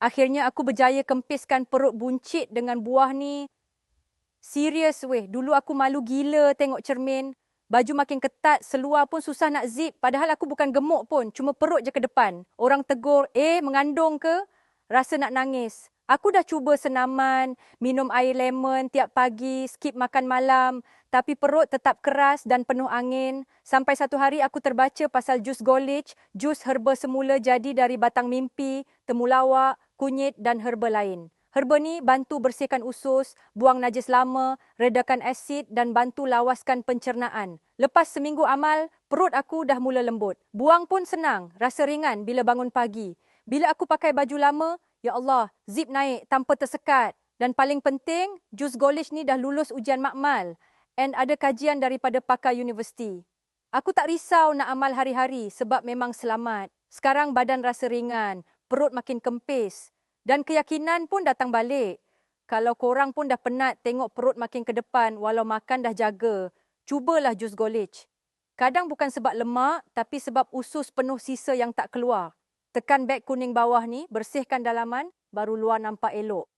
Akhirnya aku berjaya kempiskan perut buncit dengan buah ni. Serius weh, dulu aku malu gila tengok cermin. Baju makin ketat, seluar pun susah nak zip. Padahal aku bukan gemuk pun, cuma perut je ke depan. Orang tegur, mengandung ke? Rasa nak nangis. Aku dah cuba senaman, minum air lemon tiap pagi, skip makan malam. Tapi perut tetap keras dan penuh angin. Sampai satu hari aku terbaca pasal jus golich, jus herba semula jadi dari batang mimpi, temulawak, kunyit dan herba lain. Herba ni bantu bersihkan usus, buang najis lama, redakan asid dan bantu lawaskan pencernaan. Lepas seminggu amal, perut aku dah mula lembut. Buang pun senang, rasa ringan bila bangun pagi. Bila aku pakai baju lama, ya Allah, zip naik tanpa tersekat. Dan paling penting, jus golich ni dah lulus ujian makmal and ada kajian daripada pakar universiti. Aku tak risau nak amal hari-hari sebab memang selamat. Sekarang badan rasa ringan, perut makin kempis. Dan keyakinan pun datang balik. Kalau korang pun dah penat tengok perut makin ke depan walau makan dah jaga, cubalah jus golich. Kadang bukan sebab lemak, tapi sebab usus penuh sisa yang tak keluar. Tekan beg kuning bawah ni, bersihkan dalaman, baru luar nampak elok.